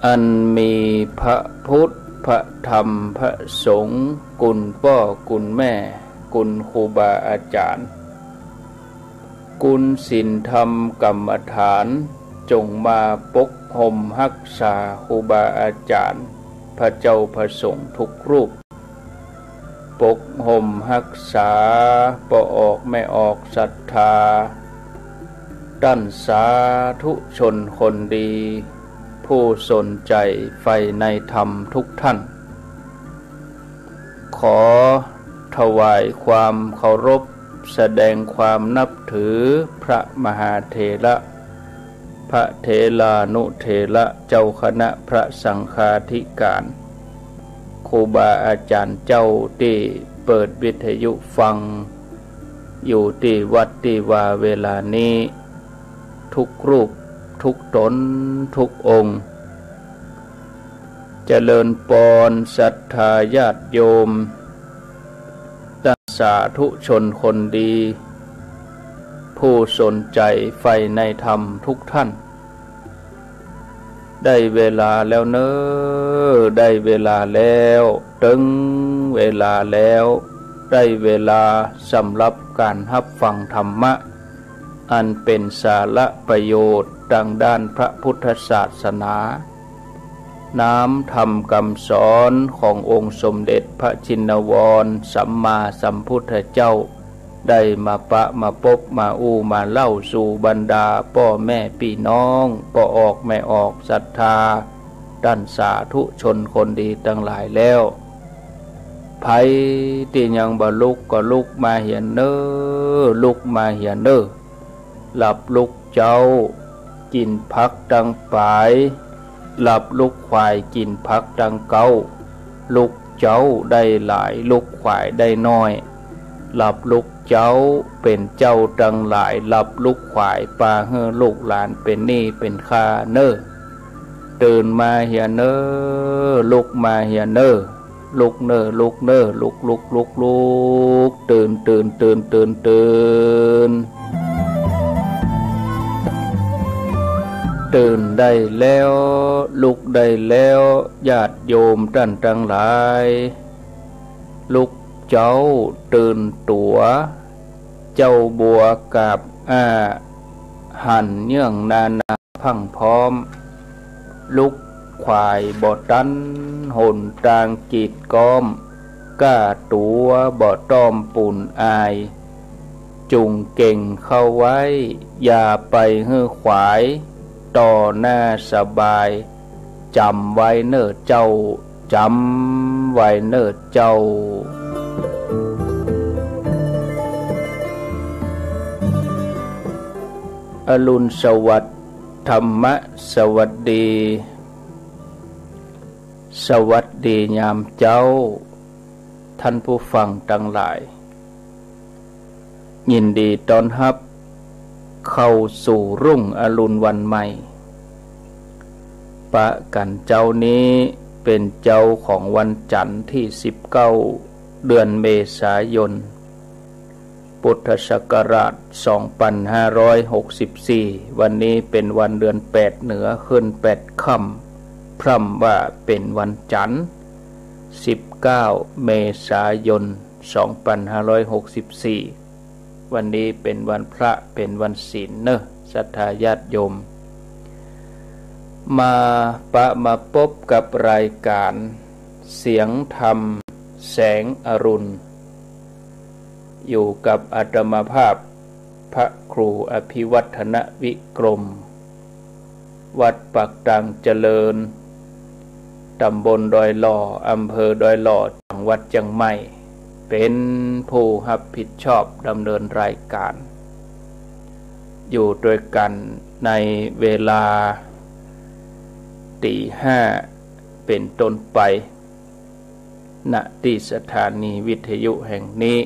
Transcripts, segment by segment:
อันมีพระพุทธพระธรรมพระสงฆ์กุลพ่อกุลแม่กุลครูบาอาจารย์กุลศีลธรรมกรรมฐานจงมาปกห่มรักษาครูบาอาจารย์พระเจ้าพระสงฆ์ทุกรูปปกห่มรักษาบ่ออกไม่ออกศรัทธาตั้นสาธุชนคนดีผู้สนใจใฝ่ในธรรมทุกท่านขอถวายความเคารพแสดงความนับถือพระมหาเถระพระเถรานุเถระเจ้าคณะพระสังฆาธิการครูบาอาจารย์เจ้าที่เปิดวิทยุฟังอยู่ที่วัดที่ว่าเวลานี้ทุกรูปทุกตนทุกองค์เจริญปอนศรัทธาญาติโยมสาธุชนคนดีผู้สนใจใฝ่ในธรรมทุกท่านได้เวลาแล้วเนอได้เวลาแล้วถึงเวลาแล้วได้เวลาสำหรับการรับฟังธรรมะอันเป็นสาระประโยชน์ดังด้านพระพุทธศาสนาน้ำธรรมคำสอนขององค์สมเด็จพระชินวรสัมมาสัมพุทธเจ้าได้มาปะมาพบมาอู้มาเล่าสู่บรรดาพ่อแม่พี่น้องบ่ออกไม่ออกศรัทธาด้านสาธุชนคนดีทั้งหลายแล้วไผที่ยังบ่ลุกก็ลุกมาเหียนเน้อลุกมาเหียนเน้อหลับลุกเจ้ากินพักดังปลายหลับลุกควายกินพักดังเก้าลุกเจ้าได้หลายลุกควายได้น้อยหลับลุกเจ้าเป็นเจ้าดังหลายหลับลุกควายปาเฮือลูกหลานเป็นหนี้เป็นค่าเน้อตื่นมาเหียเน้อลุกมาเหียเน้อลุกเน้อลุกเน้อลุกลุกลุกลุกตื่นตื่นตื่นตื่นตื่นตื่นได้แล้วลุกได้แล้วญาติโยมท่านทั้งหลายลุกเจ้าตื่นตัวเจ้าบัวกับหันเนื่องนานาพังพร้อมลุกควายบ่อตันหนตางกีดก้อมก้าตัวบ่อต้อมปุ่นอายจุงเก่งเข้าไว้อย่าไปฮื้อขวายต่อหน้าสบายจำไว้เน้อเจ้าจำไว้เน้อเจ้าอรุณสวัสดิ์ธรรมะสวัสดีสวัสดียามเจ้าท่านผู้ฟังทั้งหลายยินดีต้อนรับเข้าสู่รุ่งอรุณวันใหม่ปะกันเจ้านี้เป็นเจ้าของวันจันทร์ที่19เดือนเมษายนพุทธศักราช2564วันนี้เป็นวันเดือน8เหนือขึ้น8ค่ำพร่ำว่าเป็นวันจันทร์19เมษายน2564วันนี้เป็นวันพระเป็นวันศีลเนอะศรัทธาญาติโยมมาพบกับรายการเสียงธรรมแสงอรุณอยู่กับอาตมาภาพพระครูอภิวัฒนวิกรมวัดปากตังเจริญตำบลดอยหล่ออำเภอดอยหล่อจังหวัดเชียงใหม่เป็นผู้รับผิดชอบดำเนินรายการอยู่ด้วยกันในเวลาตีห้าเป็นต้นไปณที่สถานีวิทยุแห่งนี้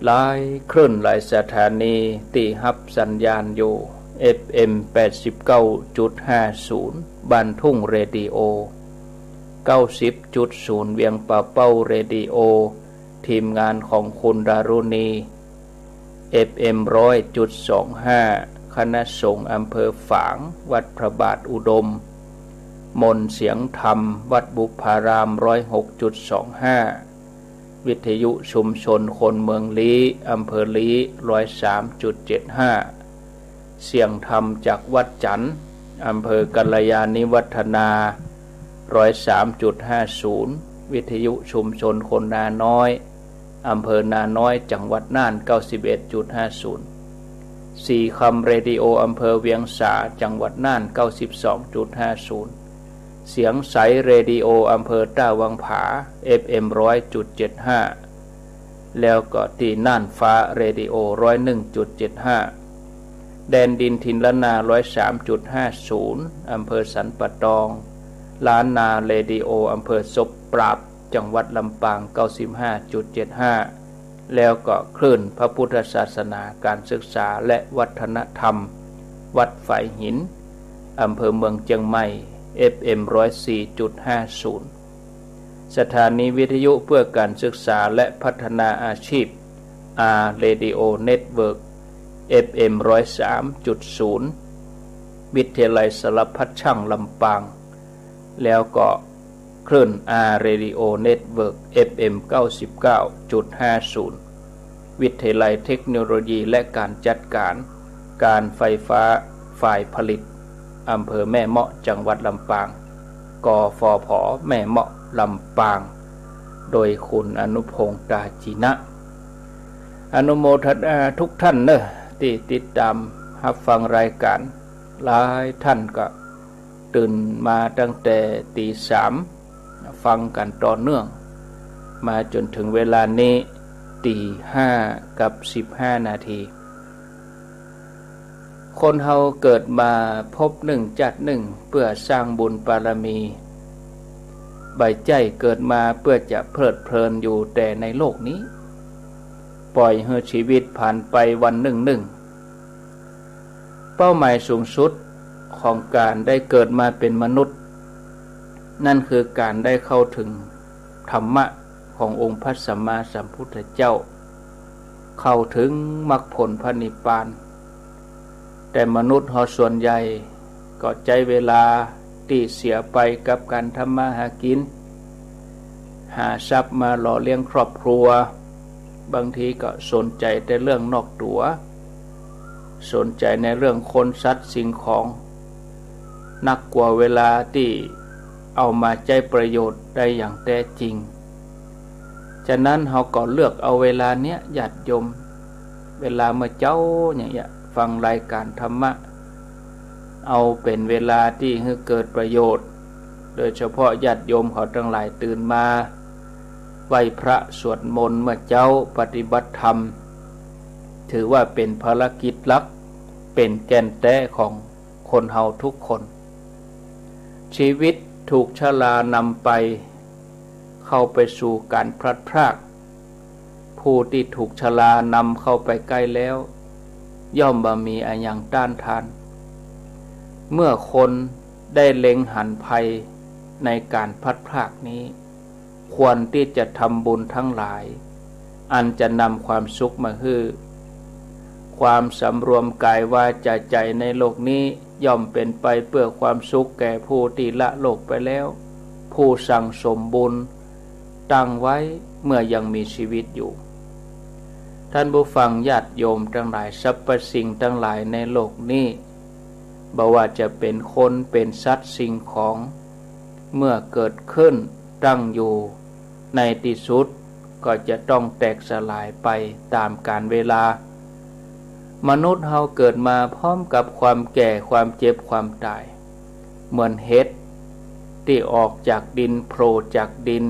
หลายคลื่นหลายสถานีที่รับสัญญาณอยู่ FM 89.50 บ้านทุ่งเรดิโอ 90.0 เวียงป่าเป้าเรดิโอทีมงานของคุณดารุณี FM 100.25 คณะสงฆ์อำเภอฝางวัดพระบาทอุดม มนต์เสียงธรรมวัดบุพาราม 106.25 วิทยุชุมชนคนเมืองลี้อำเภอลี้ 103.75 เสียงธรรมจากวัดจันทร์อำเภอกัลยาณิวัฒนา 103.50 วิทยุชุมชนคนนาน้อยอำเภอนาน้อยจังหวัดน่าน 91.50 สี่คำเรดิโออำเภอเวียงสาจังหวัดน่าน 92.50 เสียงใสเรดิโออำเภอต้าวังผา FM 100.75 แล้วก็ที่น่านฟ้าเรดิโอ 101.75 แดนดินทินละนา 103.50 อำเภอสันปะตองล้านนาเรดิโออำเภอศพปราบจังหวัดลำปาง 95.75 แล้วก็คลื่นพระพุทธศาสนาการศึกษาและวัฒนธรรมวัดฝายหินอำเภอเมืองเชียงใหม่ FM 104.50 สถานีวิทยุเพื่อการศึกษาและพัฒนาอาชีพ R Radio Network FM 103.0 วิทยาลัยสารพัดช่างลำปางแล้วก็คลื่น R Radio Network FM 99.50 วิทยาลัยเทคโนโลยีและการจัดการไฟฟ้าฝ่ายผลิตอำเภอแม่เมาะจังหวัดลำปางกฟผแม่เมาะลำปางโดยคุณอนุพงษ์ตาจีนะอนุโมทนาทุกท่านเนอะที่ติดตามรับฟังรายการหลายท่านก็ตื่นมาตั้งแต่ตี 3ฟังกันต่อเนื่องมาจนถึงเวลานี้ตี 5 กับ 15 นาทีคนเฮาเกิดมาพบหนึ่งจัดหนึ่งเพื่อสร้างบุญบารมีใบใจเกิดมาเพื่อจะเพลิดเพลินอยู่แต่ในโลกนี้ปล่อยให้ชีวิตผ่านไปวันหนึ่งเป้าหมายสูงสุดของการได้เกิดมาเป็นมนุษย์นั่นคือการได้เข้าถึงธรรมะขององค์พระสัมมาสัมพุทธเจ้าเข้าถึงมรรคผลพระนิพพานแต่มนุษย์เฮาส่วนใหญ่ก็ใจเวลาที่เสียไปกับการทำมาหากินหาทรัพย์มาหล่อเลี้ยงครอบครัวบางทีก็สนใจแต่เรื่องนอกตัวสนใจในเรื่องคนสัตว์สิ่งของนักกว่าเวลาที่เอามาใช้ประโยชน์ได้อย่างแท้จริงฉะนั้นเฮาก็เลือกเอาเวลาเนี้ยญาติโยมเวลาเมื่อเจ้าอย่างเงี้ยฟังรายการธรรมะเอาเป็นเวลาที่ให้เกิดประโยชน์โดยเฉพาะญาติโยมเขาทั้งหลายตื่นมาไหว้พระสวดมนต์เมื่อเจ้าปฏิบัติธรรมถือว่าเป็นภารกิจหลักเป็นแก่นแท้ของคนเฮาทุกคนชีวิตถูกชรานำไปเข้าไปสู่การพลัดพรากผู้ที่ถูกชรานำเข้าไปใกล้แล้วย่อมบ่มีอันยังต้านทานเมื่อคนได้เล็งหันภัยในการพลัดพรากนี้ควรที่จะทำบุญทั้งหลายอันจะนำความสุขมาให้ความสำรวมกายวาจาใจในโลกนี้ย่อมเป็นไปเพื่อความสุขแก่ผู้ที่ละโลกไปแล้วผู้สั่งสมบุญตั้งไว้เมื่อยังมีชีวิตอยู่ท่านผู้ฟังญาติโยมทั้งหลายสรรพสิ่งทั้งหลายในโลกนี้บ่ว่าจะเป็นคนเป็นสัตว์สิ่งของเมื่อเกิดขึ้นตั้งอยู่ในที่สุดก็จะต้องแตกสลายไปตามกาลเวลามนุษย์เฮาเกิดมาพร้อมกับความแก่ความเจ็บความตายเหมือนเห็ดที่ออกจากดินโผล่จากดิน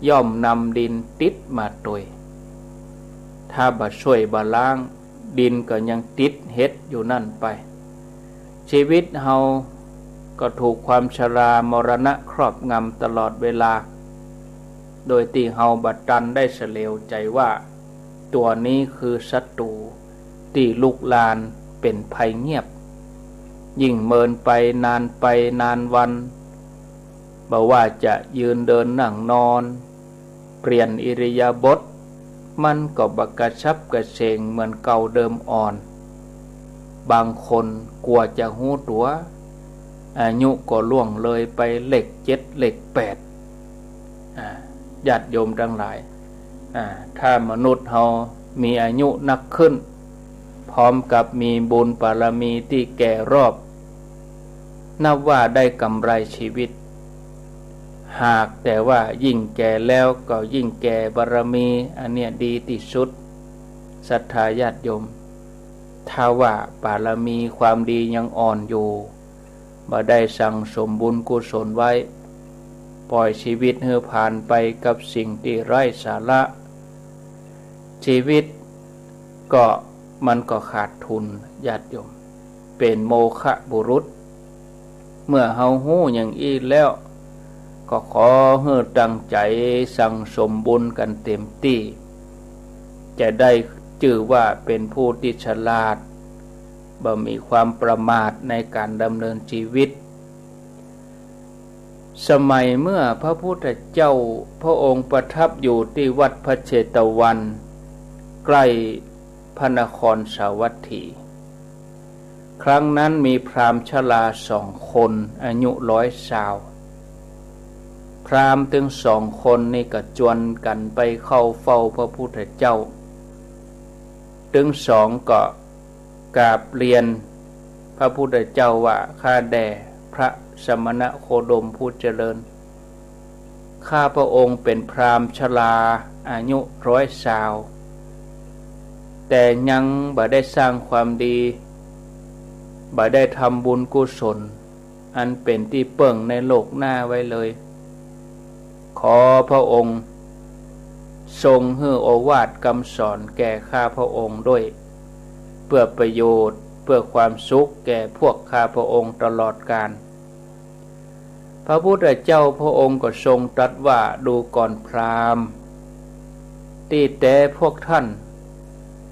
ย่อมนำดินติดมาตัวยถ้าบ่ช่วยบ่ล้างดินก็ยังติดเห็ดอยู่นั่นไปชีวิตเฮาก็ถูกความชรามรณะครอบงำตลอดเวลาโดยที่เฮาบัดตันได้เฉลียวใจว่าตัวนี้คือศัตรูที่ลุกลานเป็นภัยเงียบยิ่งเมินไปนานวันบ่ว่าจะยืนเดินนั่งนอนเปลี่ยนอิริยาบถมันก็บักกระชับกระเฉงเหมือนเก่าเดิมอ่อนบางคนกลัวจะหู้ตัว อายุก็ล่วงเลยไปเลข7เลข8ญาติโยมทั้งหลายถ้ามนุษย์เฮามีอายุนักขึ้นพร้อมกับมีบุญบารมีที่แก่รอบนับว่าได้กำไรชีวิตหากแต่ว่ายิ่งแก่แล้วก็ยิ่งแก่บารมีอันเนี้ยดีที่สุดศรัทธาญาติโยมถ้าว่าบารมีความดียังอ่อนอยู่บ่ได้สั่งสมบุญกุศลไว้ปล่อยชีวิตให้ผ่านไปกับสิ่งที่ไร้สาระชีวิตก็มันก็ขาดทุนญาติโยมเป็นโมฆะบุรุษเมื่อเฮาฮู้อย่างอี้แล้วก็ขอให้ตั้งใจสั่งสมบุญกันเต็มที่จะได้ชื่อว่าเป็นผู้ที่ฉลาดบ่มีความประมาทในการดำเนินชีวิตสมัยเมื่อพระพุทธเจ้าพระองค์ประทับอยู่ที่วัดพระเชตวันใกล้พระนครสาวัตถีครั้งนั้นมีพราหมณ์ชรา2 คนอายุ100 พราหมณ์ถึง2 คนนี่ก็จวนกันไปเข้าเฝ้าพระพุทธเจ้าถึง2ก็กราบเรียนพระพุทธเจ้าว่าข้าแด่พระสมณโคดมผู้เจริญข้าพระองค์เป็นพราหมณ์ชราอายุ100 แต่ยังบ่ได้สร้างความดีบ่ได้ทำบุญกุศลอันเป็นที่เบิ่งในโลกหน้าไว้เลยขอพระองค์ทรงให้โอวาทคำสอนแก่ข้าพระองค์ด้วยเพื่อประโยชน์เพื่อความสุขแก่พวกข้าพระองค์ตลอดกาลพระพุทธเจ้าพระองค์ก็ทรงตรัสว่าดูก่อนพราหมณ์ที่แต่พวกท่าน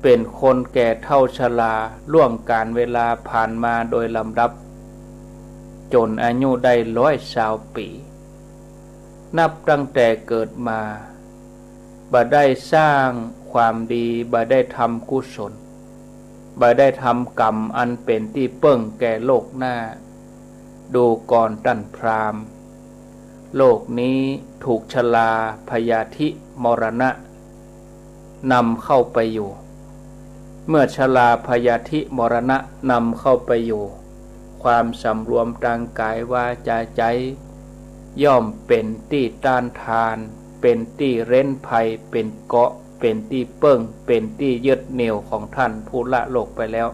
เป็นคนแก่เฒ่าชราล่วงกาลเวลาผ่านมาโดยลำดับจนอายุได้120 ปีนับตั้งแต่เกิดมาบ่ได้สร้างความดีบ่ได้ทำกุศลบ่ได้ทำกรรมอันเป็นที่เปิ้งแก่โลกหน้าดูก่อนท่านพราหมณ์โลกนี้ถูกชราพยาธิมรณะนำเข้าไปอยู่เมื่อชราพยาธิมรณะนำเข้าไปอยู่ความสำรวมทางกายวาจาใจย่อมเป็นที่ต้านทานเป็นที่เร้นภัยเป็นเกาะเป็นที่เปิ้งเป็นที่ยึดเหนี่ยวของท่านผู้ละโลกไปแล้ว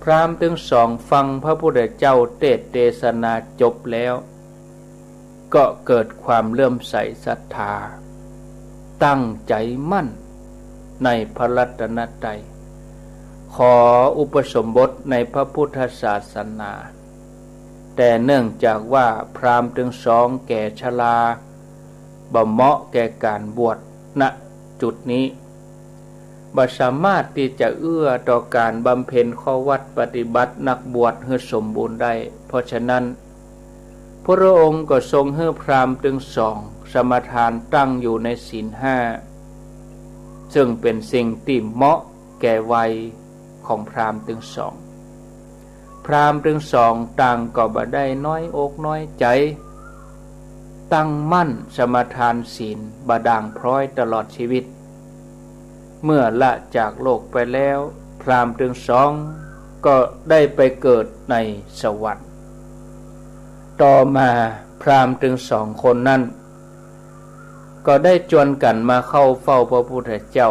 พราหมณ์ทั้ง2ฟังพระพุทธเจ้าเทศนาจบแล้วก็เกิดความเลื่อมใสศรัทธาตั้งใจมั่นในพระรัตนตรัยขออุปสมบทในพระพุทธศาสนาแต่เนื่องจากว่าพราหมณ์ทั้ง2แก่ชราบ่เหมาะแก่การบวชณจุดนี้บ่สามารถที่จะเอื้อต่อการบำเพ็ญข้อวัดปฏิบัตินักบวชให้สมบูรณ์ได้เพราะฉะนั้นพระองค์ก็ทรงให้พราหมณ์ทั้ง2สมทานตั้งอยู่ในศีล5ซึ่งเป็นสิ่งที่เหมาะแก่วัยของพราหมณ์ทั้ง2พราหมณ์ทั้ง2ต่างก็บ่ได้น้อยอกน้อยใจตั้งมั่นสมทานศีลบ่ด่างพร้อยตลอดชีวิตเมื่อละจากโลกไปแล้วพราหมณ์ทั้ง2ก็ได้ไปเกิดในสวรรค์ต่อมาพราหมณ์ทั้ง2คนนั้นก็ได้จวนกันมาเข้าเฝ้าพระพุทธเจ้า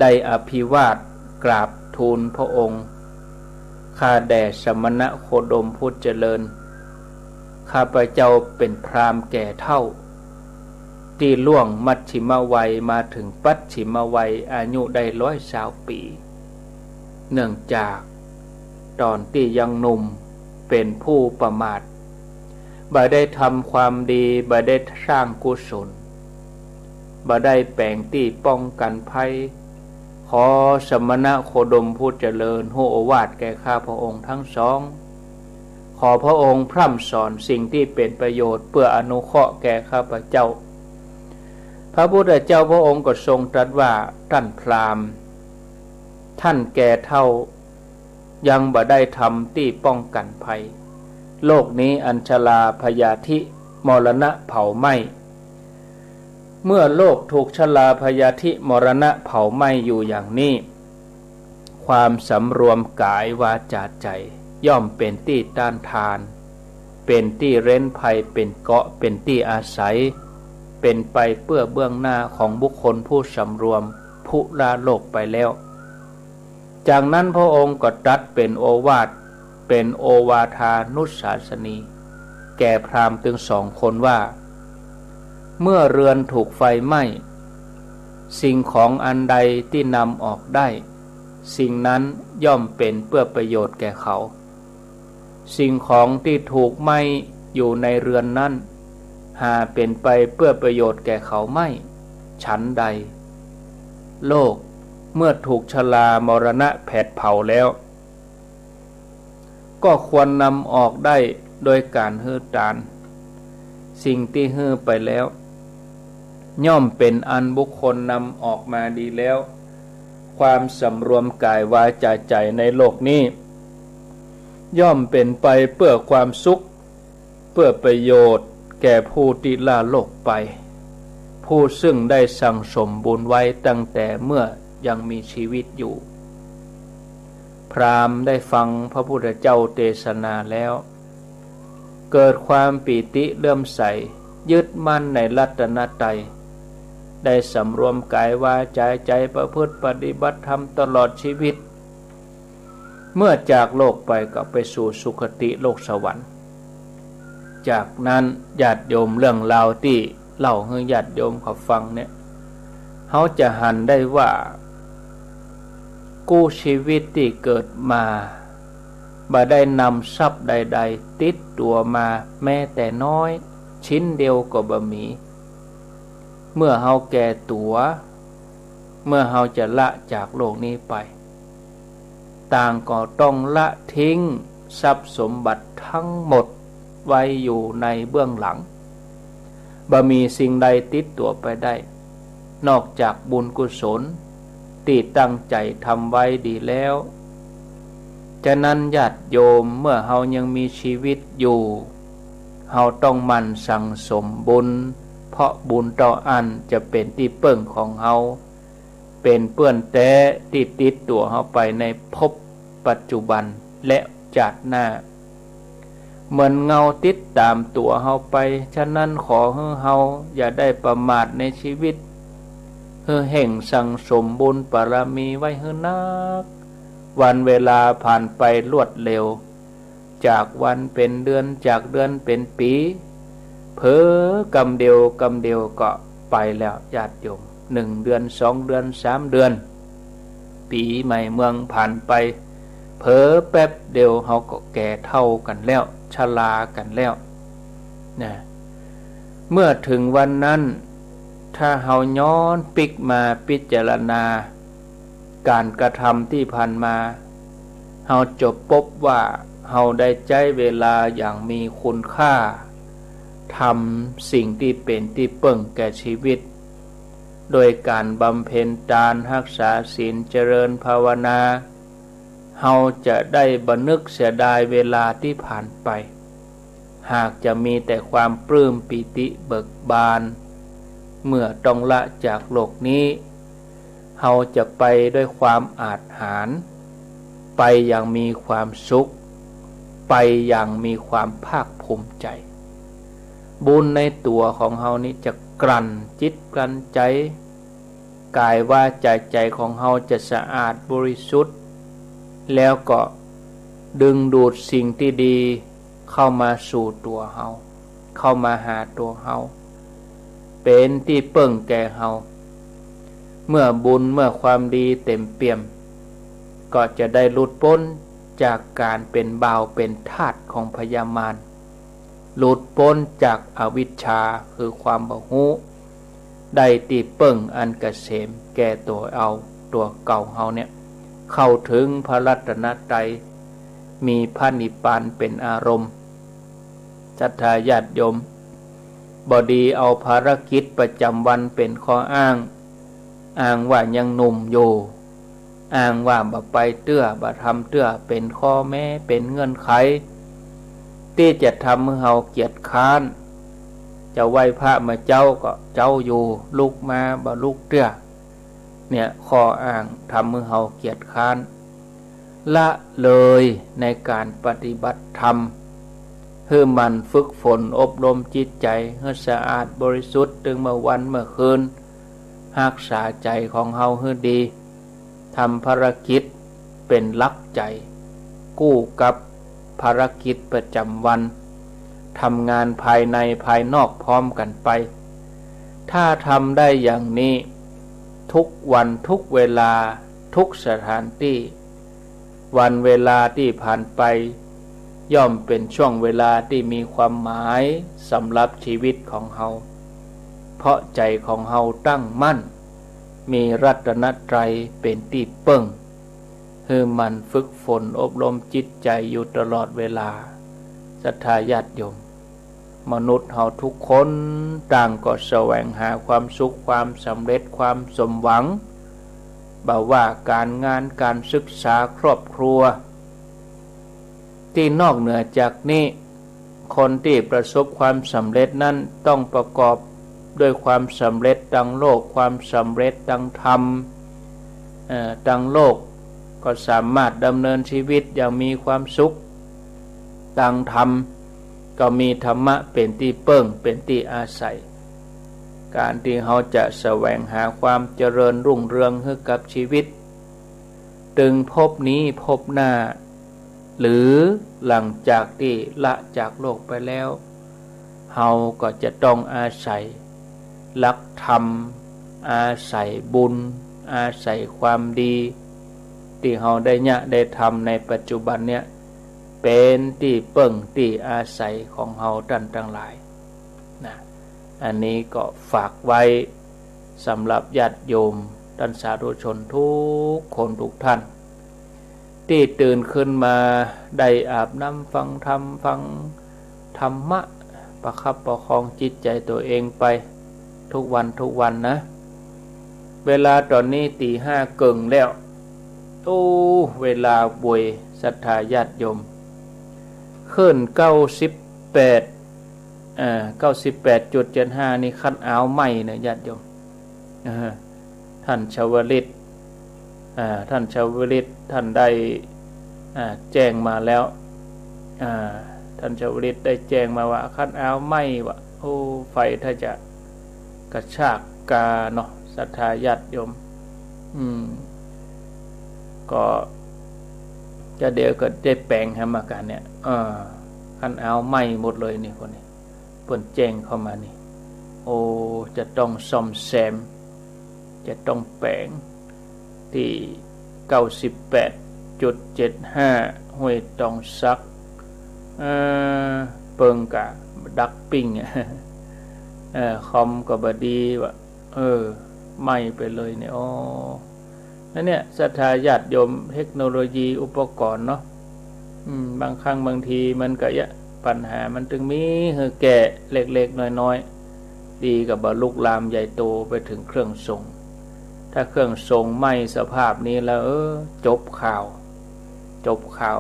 ได้อภิวาทกราบทูลพระองค์ข้าแด่สมณโคดมผู้เจริญข้าพเจ้าเป็นพราหมณ์แก่เฒ่าที่ล่วงมัชฌิมวัยมาถึงปัจฉิมวัยอายุได้120 ปีเนื่องจากตอนที่ยังหนุ่มเป็นผู้ประมาทบ่ได้ทำความดีบ่ได้สร้างกุศลบ่ได้แปลงที่ป้องกันภัยขอสมณโคดมผู้เจริญให้โอวาทแก่ข้าพระองค์ทั้ง2ขอพระองค์พร่ำสอนสิ่งที่เป็นประโยชน์เพื่ออนุเคราะห์แก่ข้าพเจ้าพระพุทธเจ้าพระองค์ก็ทรงตรัสว่าท่านพราหมณ์ท่านแก่เฒ่า ยังบ่ได้ทำที่ป้องกันภัยโลกนี้อัญชลาพยาธิมรณะเผาไหม้เมื่อโลกถูกชลาพยาธิมรณะเผาไหม้อยู่อย่างนี้ความสำรวมกายวาจาใจย่อมเป็นที่ต้านทานเป็นที่เร้นภัยเป็นเกาะเป็นที่อาศัยเป็นไปเพื่อเบื้องหน้าของบุคคลผู้สำรวมผู้ลาโลกไปแล้วจากนั้นพระองค์ก็ตรัสเป็นโอวาทเป็นโอวาทานุสาสนีแก่พราหมณ์ถึง2 คนว่าเมื่อเรือนถูกไฟไหม้สิ่งของอันใดที่นำออกได้สิ่งนั้นย่อมเป็นเพื่อประโยชน์แก่เขาสิ่งของที่ถูกไหม้อยู่ในเรือนนั้นหาเป็นไปเพื่อประโยชน์แก่เขาไม่ฉันใดโลกเมื่อถูกชลามรณะแผดเผาแล้วก็ควรนำออกได้โดยการฮื้อตานสิ่งที่ฮื้อไปแล้วย่อมเป็นอันบุคคลนำออกมาดีแล้วความสำรวมกายวาจาใจในโลกนี้ย่อมเป็นไปเพื่อความสุขเพื่อประโยชน์แก่ผู้ที่ละโลกไปผู้ซึ่งได้สั่งสมบุญไว้ตั้งแต่เมื่อยังมีชีวิตอยู่พราหมณ์ได้ฟังพระพุทธเจ้าเทศนาแล้วเกิดความปีติเลื่อมใสยึดมั่นในรัตนตรัยได้สำรวมกายวาจาใจประพฤติปฏิบัติธรรมตลอดชีวิตเมื่อจากโลกไปก็ไปสู่สุคติโลกสวรรค์จากนั้นญาติโยมเรื่องราวที่เล่าให้ญาติโยมเขาฟังเนี่ยเขาจะหันได้ว่ากู้ชีวิตที่เกิดมาบ่ได้นำทรัพย์ใดๆติดตัวมาแม้แต่น้อยชิ้นเดียวก็บ่มีเมื่อเฮาแก่ตัวเมื่อเฮาจะละจากโลกนี้ไปต่างก็ต้องละทิ้งทรัพย์สมบัติทั้งหมดไว้อยู่ในเบื้องหลังบ่มีสิ่งใดติดตัวไปได้นอกจากบุญกุศลที่ตั้งใจทำไว้ดีแล้วฉะนั้นญาติโยมเมื่อเฮายังมีชีวิตอยู่เฮาต้องหมั่นสั่งสมบุญเพราะบุญต่ออันจะเป็นที่เปิ้งของเฮาเป็นเปื้อนแท้ที่ติดตัวเฮาไปในภพปัจจุบันและชาติหน้าเหมือนเงาติดตามตัวเฮาไปฉะนั้นขอให้เฮาอย่าได้ประมาทในชีวิตให้แห่งสั่งสมบุญบารมีไว้ให้นักวันเวลาผ่านไปรวดเร็วจากวันเป็นเดือนจากเดือนเป็นปีเผลอกำเดียวก็ไปแล้วญาติโยม1 เดือน2 เดือน3 เดือนปีใหม่เมืองผ่านไปเผลอแป๊บเดียวเฮาก็แก่เท่ากันแล้วชรากันแล้วนะเมื่อถึงวันนั้นถ้าเฮาย้อนปิกมาพิจารณาการกระทำที่ผ่านมาเฮาจบพบว่าเฮาได้ใช้เวลาอย่างมีคุณค่าทำสิ่งที่เป็นที่เปิ้งแก่ชีวิตโดยการบำเพ็ญทานรักษาศีลเจริญภาวนาเฮาจะได้บันทึกเสียดายเวลาที่ผ่านไปหากจะมีแต่ความปลื้มปิติเบิกบานเมื่อต้องละจากโลกนี้เฮาจะไปด้วยความอาจหาญไปอย่างมีความสุขไปอย่างมีความภาคภูมิใจบุญในตัวของเฮานี้จะกลั่นจิตกลั่นใจกายว่าใจของเฮาจะสะอาดบริสุทธิ์แล้วก็ดึงดูดสิ่งที่ดีเข้ามาสู่ตัวเฮาเข้ามาหาตัวเฮาเป็นที่เปิ้งแก่เฮาเมื่อบุญเมื่อความดีเต็มเปี่ยมก็จะได้หลุดพ้นจากการเป็นบ่าวเป็นทาสของพยามารหลุดพ้นจากอวิชชาคือความบ่ฮู้ได้ที่เปิ้งอันเกษมแก่ตัวเอาตัวเก่าเฮาเนี่ยเข้าถึงพระรัตนตรัยมีพระนิพพานเป็นอารมณ์ศรัทธาญาติโยมบดีเอาภารกิจประจำวันเป็นข้ออ้างว่ายังหนุ่มอยู่ อ้างว่าบ่ไปเตื้อบ่ทำเตื้อเป็นข้อแม้เป็นเงื่อนไขที่จะทำให้เฮาเกียจค้านจะไหว้พระมาเจ้าก็เจ้าอยู่ลุกมาบ่ลุกเตื้อเนี่ยข้ออ้างทำให้เฮาเกียจค้านละเลยในการปฏิบัติธรรมเพื่อมันฝึกฝนอบรมจิตใจให้สะอาดบริสุทธิ์ถึงเมื่อวันเมื่อคืนรักษาใจของเฮาให้ดีทำภารกิจเป็นหลักใจกู้กับภารกิจประจำวันทำงานภายในภายนอกพร้อมกันไปถ้าทำได้อย่างนี้ทุกวันทุกเวลาทุกสถานที่วันเวลาที่ผ่านไปย่อมเป็นช่วงเวลาที่มีความหมายสำหรับชีวิตของเฮาเพราะใจของเฮาตั้งมั่นมีรัตนตรัยเป็นที่เปิ้งคือมันฝึกฝนอบรมจิตใจอยู่ตลอดเวลาศรัทธาญาติโยมมนุษย์เฮาทุกคนต่างก็แสวงหาความสุขความสำเร็จความสมหวังบ่ว่าการงานการศึกษาครอบครัวที่นอกเหนือจากนี้คนที่ประสบความสำเร็จนั้นต้องประกอบด้วยความสำเร็จดังโลกความสำเร็จดังธรรมดังโลกก็สามารถดำเนินชีวิตอย่างมีความสุขดังธรรมก็มีธรรมะเป็นที่เปิ้งเป็นที่อาศัยการที่เราจะแสวงหาความเจริญรุ่งเรืองให้กับชีวิตถึงพบนี้พบหน้าหรือหลังจากที่ละจากโลกไปแล้วเราก็จะต้องอาศัยหลักธรรมอาศัยบุญอาศัยความดีที่เราได้ได้ทำในปัจจุบันเนี่ยเป็นที่เปิ้งที่อาศัยของเราท่านทั้งหลายนะอันนี้ก็ฝากไว้สำหรับญาติโยมท่านสาธุชนทุกคนทุกท่านที่ตื่นขึ้นมาได้อาบน้ำฟังธรรมฟังธรรมะประคับประคองจิตใจตัวเองไปทุกวันทุกวันนะเวลาตอนนี้ตีห้าเกิงแล้วโอ้เวลาบุยศรัทธาญาติโยมขึ้น98.75นี่ขั้นอ้าวไหมเนี่ยญาติโยมท่านชวลิตท่านได้แจ้งมาแล้วท่านชวลิตได้แจ้งมาว่าขั้นอ้าวไหมว่าโอ้ไฟถ้าจะกระชากกาเนาะศรัทธาญาติโยมก็จะเดี๋ยวก็ได้แปลงให้มากันเนี่ยขั้นเอาไหม้หมดเลยนี่คนนี้เปิ่นแจ้งเข้ามานี่โอ้จะต้องซ่อมแซมจะต้องแปลงที่ 98.75 ห้วยตองซักเปิงกะดักปิ้งคอมก็บดีว่าไหม้ไปเลยเนี่ยนั่นเนี่ยศรัทธาญาติโยมเทคโนโลยีอุปกรณ์เนาะบางครั้งบางทีมันก็ปัญหามันถึงมีแก่เล็กๆน้อยๆดีกับบรรลุลามใหญ่โตไปถึงเครื่องทรงถ้าเครื่องทรงไหม้สภาพนี้แล้วจบข่าว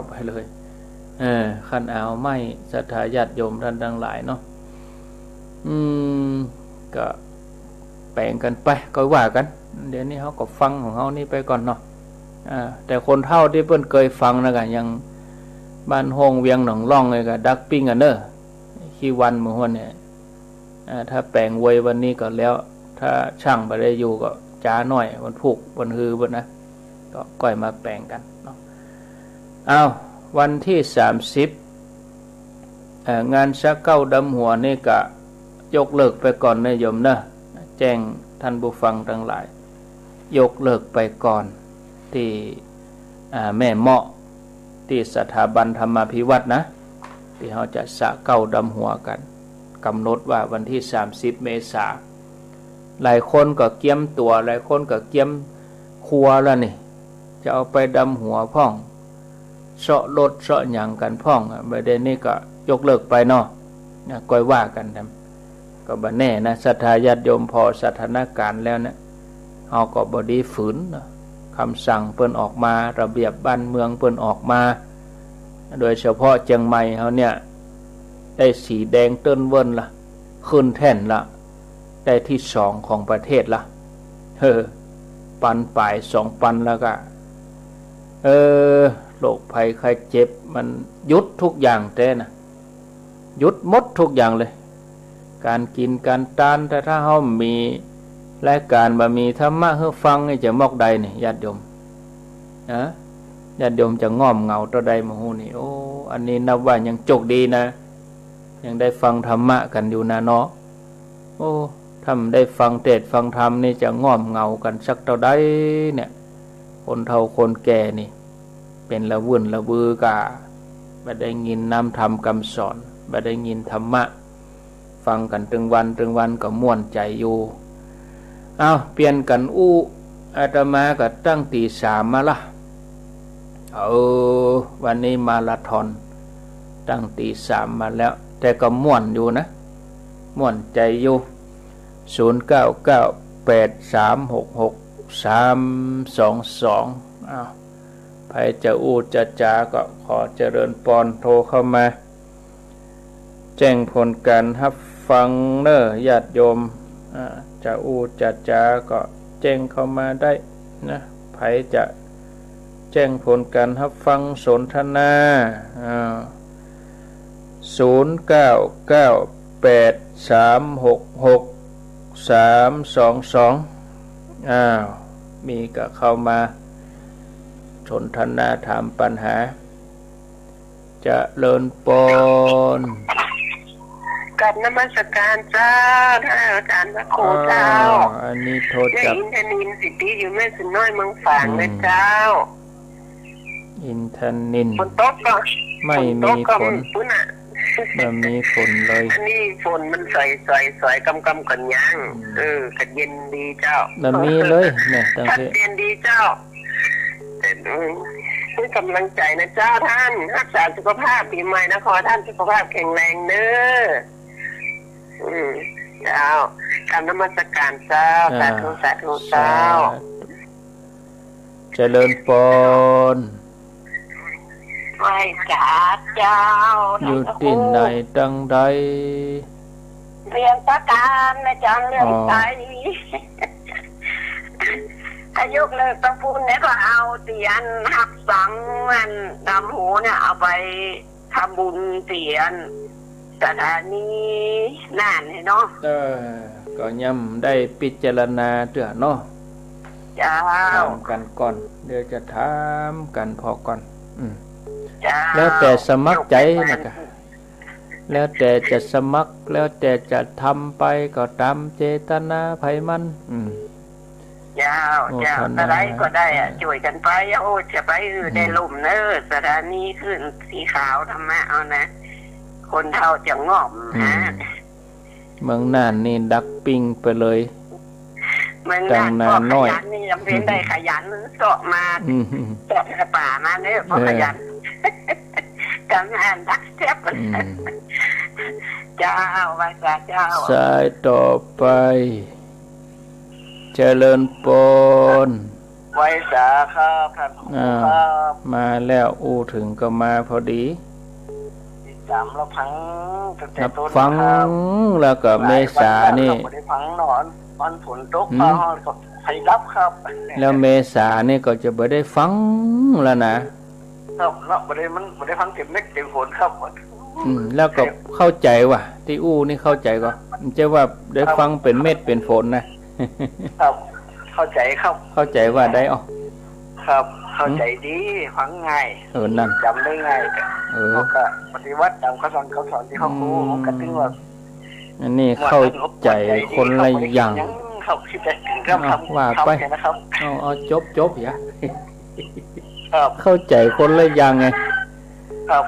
ไปเลยขันเอาไหม้ศรัทธาญาติโยมท่านทั้งหลายเนาะก็แปลงกันไปก็ว่ากันเดี๋ยวนี้เขาก็ฟังของเขานี่ไปก่อนเนาะแต่คนเฒ่าที่เพิ่นเคยฟังนะกันยังบ้านห้องเวียงหนองล่องเลยก็ดักปิ้งกันเนอะขี้วันมื้อวันเนี่ยถ้าแปลงไว้วันนี้ก็แล้วถ้าช่างบ่ได้อยู่ก็จ้าหน่อยวันพุกวันฮือเพิ่นนะก็ก้อยมาแปลงกันเนาะวันที่30งานชักเก้าดำหัวนี่ก็ยกเลิกไปก่อนนะโยมนะแจ้งท่านผู้ฟังทั้งหลายยกเลิกไปก่อนที่แม่เมาะที่สถาบันธรรมาภิวัตน์นะที่เขาจะสะเก้าดำหัวกันกำหนดว่าวันที่30 เมษายนหลายคนก็เกียมตัวหลายคนก็เกียมครัวแล้วนี่จะเอาไปดำหัวพ่องเสาะรถเสาะหยังกันพ่องประเด็นนี้ก็ยกเลิกไปเนาะก้อยว่ากันก็บ่แน่นะศรัทธาญาติโยมพอสถานการณ์แล้วนะเฮาก็บ่ดีฝืนนะค ำสั่งเปิ้นออกมาระเบียบบ้านเมืองเปิ้นออกมาโดยเฉพาะเชียงใหม่เขาเนี่ยได้สีแดงเติ้นเวิ้นละขึ้นแท่นละได้ที่2ของประเทศละปันป่าย2ปันแล้วก็โรคภัยไข้เจ็บมันหยุดทุกอย่างแต่นะหยุดหมดทุกอย่างเลยการกินการทานแต่ถ้าเขามีรายการมามีธรรมะให้ฟังนี่จะมอกใดนี่ญาติโยมญาติโยมจะง่อมเงาตัวใดมาหูนี่โอ้อันนี้นับว่ายังโชคดีนะยังได้ฟังธรรมะกันอยู่นะเนาะโอ้ถ้าได้ฟังเทศฟังธรรมนี่จะง่อมเงากันสักเท่าใดเนี่ยคนเฒ่าคนแก่นี่เป็นละวุ่นละวือกะบ่ได้ยินน้ำธรรมคำสอนบ่ได้ยินธรรมะฟังกันตึงวันก็ม่วนใจอยู่เปลี่ยนกันอาตมาก็ตั้งตี 3มาละวันนี้มาราธอนตั้งตี 3มาแล้วแต่ก็ม่วนอยู่นะม่วนใจอยู่0998366322ใครจะจะจาก็ขอเจริญพรโทรเข้ามาแจ้งผลการรับฟังเน้อญาติโยมจะจะจาก็แจ้งเข้ามาได้นะใครจะแจ้งผลการรับฟังสนทนา0998366322มีก็เข้ามาสนทนาถามปัญหาจะเลินปนกับนมัสการเจ้าท่านอาจารย์พระครูเจ้าอันนี้โทษจากอินทนินสิทธิอยู่แม่สิน้อยเมืองฝางเลยเจ้าอินทนินฝนตกก็ไม่มีฝนไม่มีฝนเลยอันนี้ฝนมันใสๆกำกันยังกันเย็นดีเจ้ามันมีเลยเนี่ยตั้งแต่เย็นดีเจ้าให้กำลังใจนะเจ้าท่านรักษาสุขภาพปีใหม่นะขอท่านสุขภาพแข็งแรงเน้อเจ้าการนมัสการเจ้าสาธุเจ้าเจริญพรไหว้จ้าเจ้าอยู่ที่ไหนตั้งใดเรียนประการนะจังเรื่องใจอายุเลิกต้องพูดเนี่ยก็เอาเตียนหักสังมันดำหูเนี่ยเอาไปทำบุญเตียนสถานีน่านเนาะก็ย่ำได้พิจารณาเถอะเนาะเจ้าถามกันก่อนเดี๋ยวจะถามกันพอก่อนแล้วแต่สมัครใจนะคะแล้วแต่จะสมัครแล้วแต่จะทำไปก็ตามเจตนาไผมันเจ้าอะไรก็ได้ช่วยกันไปจะไปได้ลุ่มเนอสถานีขึ้นสีขาวธรรมะเอานะคนเท่าจะงอมเมืองน่านนี่ดักปิ้งไปเลยเมืองน่านก็ขยันนี่จำเป็นได้ขยันเสาะมาเสาะป่ามาเนี่ยเพราะขยันทำงานดักแทบเจ้าว่าเจ้าสายต่อไปเจริญปนไว้สาครับท่านครับมาแล้วถึงก็มาพอดีจำแล้วพังฟังแล้วก็เมษานี่พังนอนมันฝนตกฟ้าห้องก็ให้รับครับแล้วเมษานี่ก็จะไม่ได้ฟังแล้วนะครับแล้วไม่ได้ฟังเต็มเม็ดเต็มฝนครับแล้วก็เข้าใจว่าที่นี่เข้าใจก็มันจะว่าได้ฟังเป็นเม็ดเป็นฝนนะครับเข้าใจครับเข้าใจว่าได้ครับเข้าใจดีฟังง่ายนั่นจำได้ง่ายก็ปฏิวัติตามเขาสอนที่เขาครูผมก็ถึงว่าอันนี้เข้าใจคนละอย่างเขาคิดแต่ถึงก็ทำว่าไปนะครับเอาจบอย่าเข้าใจคนละอย่างไงครับ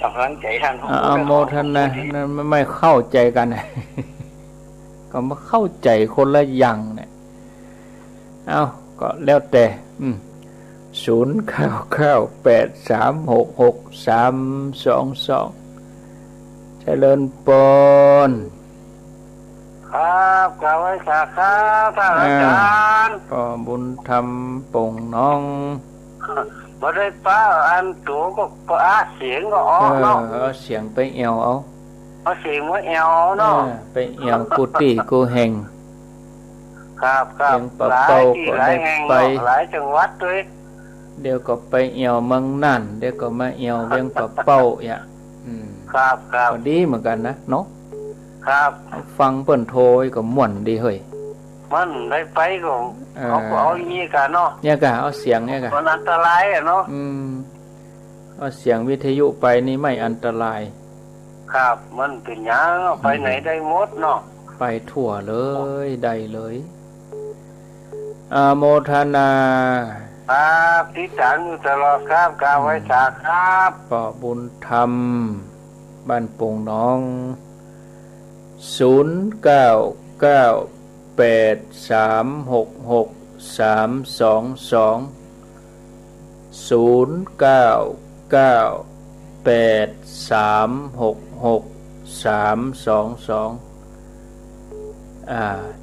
กำลังใจท่านโมทนาไม่เข้าใจกันก็มาเข้าใจคนละอย่างเนี่ยก็แล้วแต่0998366322เจริญปนค ครับกล่าวไว้ค่ะครับท่านอาจารย์ ก็บุญธรรมปงน้อง บ่ได้ป้าอันตัวก็ป้าเสียงก็ออกเนาะ เอาเสียงไปเอวเอา เอาเสียงว่าแอวเนาะ ไปเอวกุฏิกูแห่ง ครับครับ เสียงปะ หลาย เป่า ที่ ก็ หลา ได้ ยแห่ง ไป เนาะหลายจังหวัดด้วย เดี๋ยวก็ไปเอวเมืองนั่นเดี๋ยวก็มาเอวเวียงปะเป่าเนี่ย ครับครับ ก็ดีเหมือนกันนะเนาะ ครับ ฟังเปิ้นโทรก็ม่วนดีเฮ้ย มันได้ไปก็เขาก็เอาอย่างนี้กันเนาะ เนี่ยกะเอาเสียงเนี่ยกะ มันอันตรายอ่ะเนาะ เอาเสียงวิทยุไปนี่ไม่อันตราย ครับมันเป็นหยังเอาไปไหนได้หมดเนาะ ไปทั่วเลยได้เลยอาโมทนา ครับที่ฐานอยู่ตลอดครับกล่าวไว้ค่ะครับ ปอบุญธรรมบ้านโป่งน้อง0998366322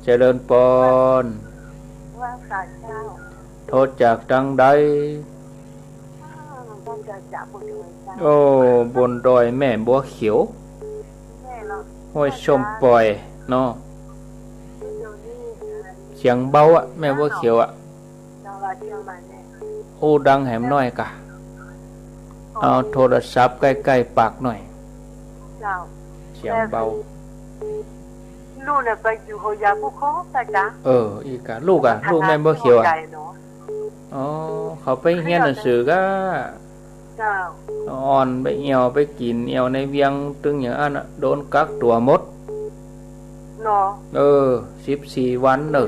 เจริญปน ว่าสาเจ้า โทษจากดังใด ต้องจะจับบนดอยเจ้า โอ้บนดอยแม่บัวเขียว แม่เรา ห้วยชมปล่อยเนาะ เดี๋ยวนี้ เสียงเบาอะแม่บัวเขียวอะ เราว่าเที่ยวมาเนี่ย โอ้ดังแหมน้อยกะเอาโทรศัพท์ใกล้ๆปากหน่อย เจ้า เสียงเบา ลูกเนี่ยไปอยู่โฮยาผู้คบนะจ๊ะ อีกอะลูกแม่บัวเขียวอะ ใหญ่เนาะ อ๋อเขาไปเรียนหนังสือก็ เจ้า อ่อนไปเอียวไปกินเอียวในเวียงตึงอย่างนั้นอะโดนกักตัวหมด เนาะ 14 วันเนอะ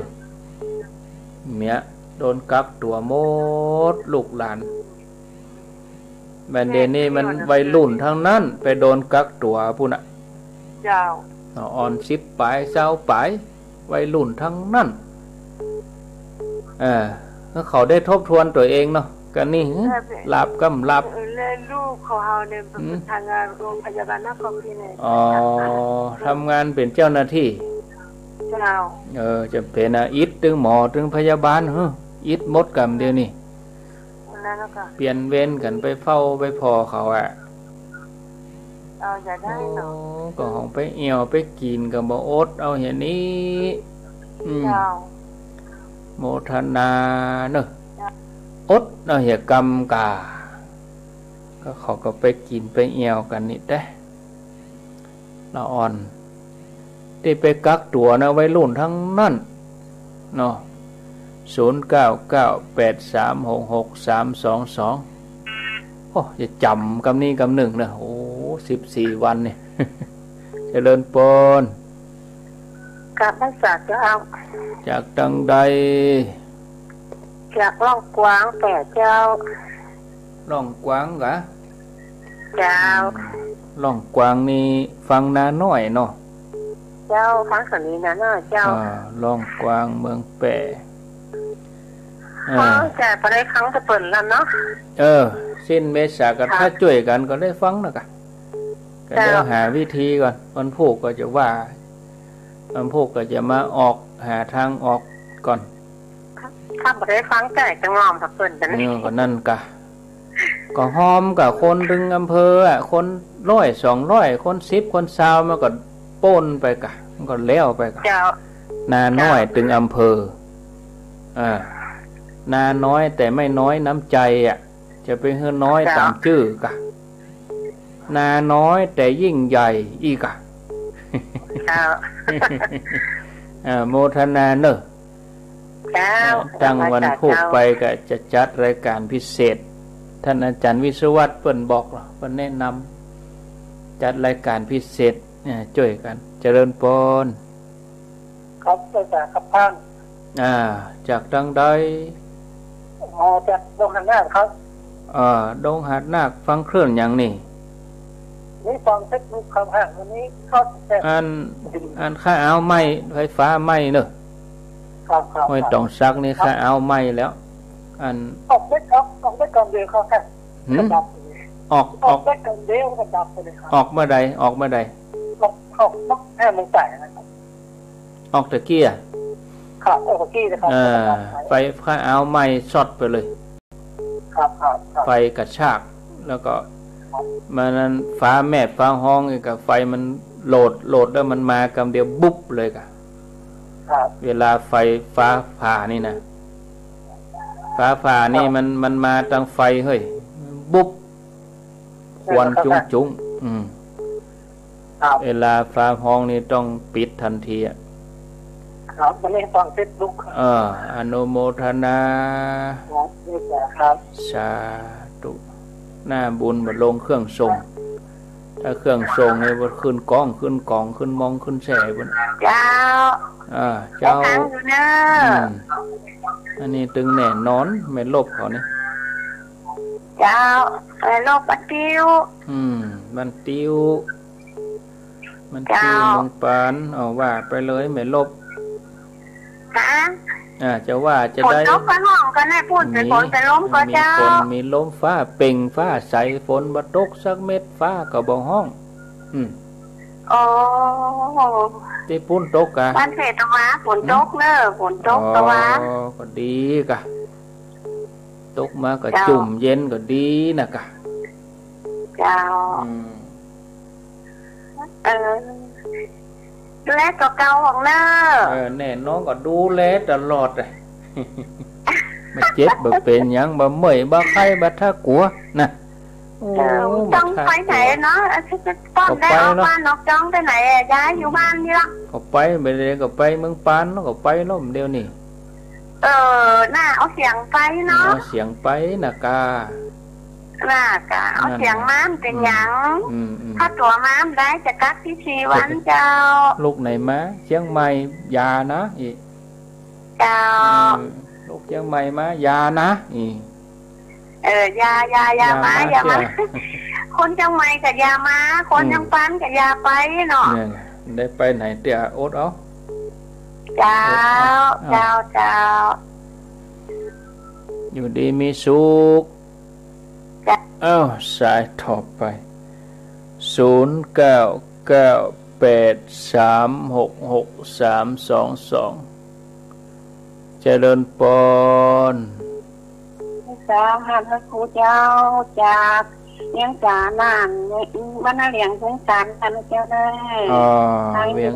เมียโดนกักตัวหมดลูกหลานแบนเดนี่มันวัยรุ่นทั้งนั้นไปโดนกักตัวพุ่นอะ เจ้า อ่อน10 ปลาย20 ปลายวัยรุ่นทั้งนั้นแล้วเขาได้ทบทวนตัวเองเนาะกันนี่หลับกำหลับ แล้วลูกของเราเนี่ยเป็นทางงานโรงพยาบาลนครพิงค์เนี่ย ทำงานเป็นเจ้าหน้าที่ เจ้า จะเป็นอิดถึงหมอถึงพยาบาลอิดมดกรรมเดียวนี่ นั่นแล้วก็ เปลี่ยนเวรกันไปเฝ้าไปพอเขาเอาอย่าได้เนาะ ก็ของไปเอียวไปกินกับบ่อดเอาเห็นนี้ เจ้า โมทนาเนอะอดเอาเหี่ยกรรมกาก็เขาก็ไปกินไปเอียวกันนี่ได้ละอ่อนที่ไปกักตัวนะวัยรุ่นทั้งนั้นเนาะ0998366322โอ้จะจำกำนี้กำหนึ่งนะโอ้14 วันเนี่ย เจริญปน กับภาษาเจ้า จากดังใด จากล่องกว้างแต่เจ้า ล่องกวางกะ เจ้า ล่องกวางนี่ฟังนาน้อยเนาะ เจ้าฟังสันนี้นะเนาะเจ้า ล่องกวางเมืองแปะ แต่พอได้ครั้งจะเปิดแล้วเนาะ สิ้นเมษากันถ้าช่วยกันก็ได้ฟังนะกะก็เดี๋ยวหาวิธีก่อนวันพูกก็จะว่าวันพูกก็จะมาออกหาทางออกก่อน ถ้าพอได้ฟังแต่จะงอมถ้าเปิดกันนี่ ก็นั่นกะก็หอมกับคนถึงอำเภอคน100 200คน10คน20มันก็ป้นไปกะมันก็แล้วไปกะ เจ้า นาน้อยถึงอำเภอนาน้อยแต่ไม่น้อยน้ำใจจะไปเฮือน้อยตามชื่อกะนาน้อยแต่ยิ่งใหญ่อีกะ เจ้า โมทนาเนอะ เจ้า ตั้งวันพูกไปก็จะจัดรายการพิเศษท่านอาจารย์วิศวัตเปิ้นบอกเปิ้นแนะนำจัดรายการพิเศษช่วยกันเจริญปน ครับภาษาครับท่าน จากดังใด จากโรงงานครับ ดงหาดนาคฟังเคลื่อนอย่างนี่ นี่ฟังเทคนิคครับวันนี้ก็แต่ อันค่าเอาไม้ไฟฟ้าไม้เนอะ ครับ ไม่ต้องซักนี่ค่าเอาไม้แล้วอัน ออกได้ครับออกได้ก่อนเดียวครับ ออก ได้ก่อนเดียวก็ดับไปเลยครับ ออกเมื่อใดออก 5 โมงแต่นะครับ ออกตะเกียครับโอ้กี้นะครับไฟข้าเอาไม้ช็อตไปเลยครับไฟกระชากแล้วก็มันนั้นฟ้าแม่ฟ้าห้องอีกกับไฟมันโหลดแล้วมันมากำเดียวบุ๊บเลยกะเวลาไฟฟ้าผ่านี่นะฟ้าผ่านี่มันมาทางไฟเฮ้ยบุ๊บควันจุ้งเวลาฟ้าห้องนี่ต้องปิดทันทีครับมันไม่ฟังเฟซบุ๊กอนุโมทนาครับสาธุหน้าบุญมาลงเครื่องทรงถ้าเครื่องทรงให้มันขึ้นกล้องขึ้นมองขึ้นแสบนเจ้าเจ้าอันนี้ตึงแน่นอนไม่ลบเขานี่เจ้าไม่ลบบันติ้วบันติ้วมันติ้วลงปานเอาว่าไปเลยไม่ลบจะว่าจะได้ฝนตกก็ห้องกันให้พูดไปฝนไปล้มก็เจ้ามีฝนมีลมฟ้าเป่งฟ้าใสฝนบ่ตกสักเม็ดฟ้าก็บ่ห้องที่ปุ่นตกกะบ้านเศรษฐมาฝนตกเนอะฝนตกตะวันก็ดีกะตกมาก็จุ่มเย็นก็ดีนะกะเจ้าดูแลตัวเก่าของเนอะแน่น้องก็ดูแลตลอดเลยมาเจ็บบ่เป็นยังบ่เมื่อยบ่ไข้บ่ท่ากลัวนะจ้องไปไหนเนาะตอนได้ออกมานอกจ้องไปไหนย้ายอยู่บ้านนี่ละก็ไปไปเลยก็ไปเมืองปานแล้วก็ไปล้มเดียวนี่น่าเอาเสียงไปเนาะเอาเสียงไปนะกาน่ากะเอาเสียงม้ามเป็นหยังถ้าตัวม้ามได้จะกักที่ชีวันเจ้าลูกไหนมาเชียงใหม่ยานะอีเจ้าลูกเชียงใหม่มายานะอียามาคนจังใหม่กับยามาคนจังปันกับยาไปเนาะได้ไปไหนเตี่ยโอ๊ตเอาเจ้าอยู่ดีมีสุขสายต่อไป0998366322เจริญปนสาหัสพระครูเจ้าจากเลี้ยงจานานมันเลี้ยงสงสารกันเจ้าได้เลี้ยง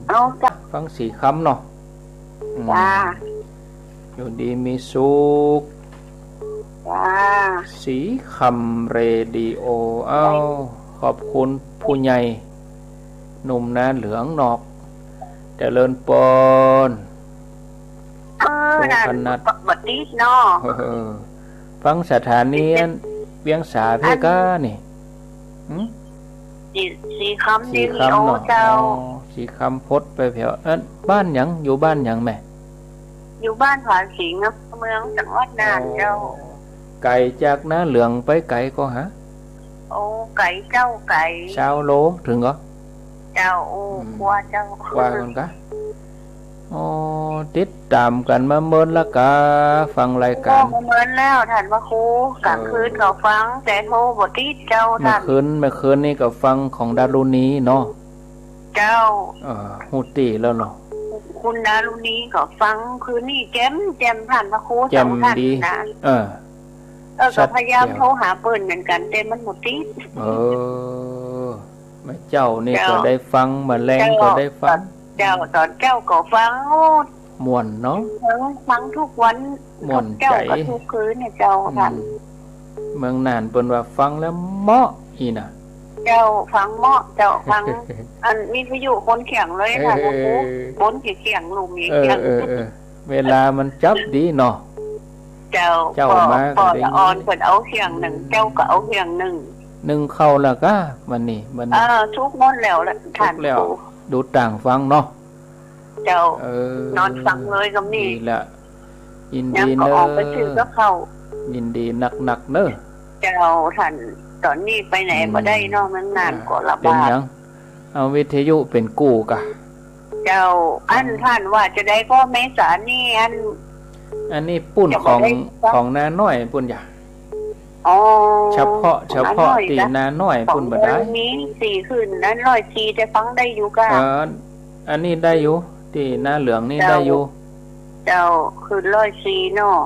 เอาจ้ะฟังสีคำเนาะจ้าอยู่ดีมีสุขจ้าสีคำเรดิโอขอบคุณผู้ใหญ่หนุ่มนาเหลืองนอกเจริญปนคณะบัดนี้เนาะฟังสถานีเวียงสาเพกานี่สีคำดีโอเจ้าสีคำพดไปเพียวบ้านหยังอยู่บ้านหยังแม่อยู่บ้านผาสิงห์เมืองจังหวัดน่านเจ้าไก่จากนาเหลืองไปไก่ก็ฮะไก่เจ้าไก่ชาวโลถึงเหรอเจ้ากว่าเจ้ากว่ากันกะติดตามกันมาเมินละกะฟังรายการเมินแล้วท่านพระครูกลางคืนก็ฟังแต่โทรบ่ติดเจ้าท่านเมื่อคืนนี่ก็ฟังของดารุณีเนาะเจ้าฮู้ตีแล้วเนาะคุณดารุณีก็ฟังคืนนี้แจ่มท่านพระครูแจ่มดีก็พยายามโทรหาเปิ้นเหมือนกันแต่มันบ่ติดแม่เจ้านี่ก็ได้ฟังมาแรงก็ได้ฟังเจ้าตอนเจ้าก็ฟังม่วนเนาะฟังทุกวันม่วนใจทุกคืนเนี่ยเจ้าท่านเมืองน่านเปิ้นว่าฟังแล้วเหมาะอีน่ะเจ้าฟังเหมาะเจ้าฟังอันมีวิทยุคนเขียงเลยค่ะโอ้โหบนเขียงลุมเขียงเวลามันจับดีเนาะเจ้ามาก็ได้ออนเพิ่นเอาเขียงหนึ่งเจ้าก็เอาเขียงหนึ่งเข้าแล้วก็วันนี้ทุกมดแล้วล่ะท่านดูต่างฟังเนาะเจ้านอนฟังเลยกับนี่ละยินดีเนอะไปซื้อก็เข้ายินดีหนักเนอะเจ้าท่านตอนนี้ไปไหนบ่ได้เนาะมันนานก็ระบาดเอาวิทยุเป็นกู้กะเจ้าท่านว่าจะได้ก็เมษานี่อันนี้ปุ้นของนาน้อยปุ้นอย่าเฉพาะตีนาน้อยปุ้นบ่ได้นี้4คืนนั้น100ทีจะฟังได้อยู่กะ อันนี้ได้อยู่ที่หน้าเหลืองนี่ได้อยู่เจ้าคือ104เนาะ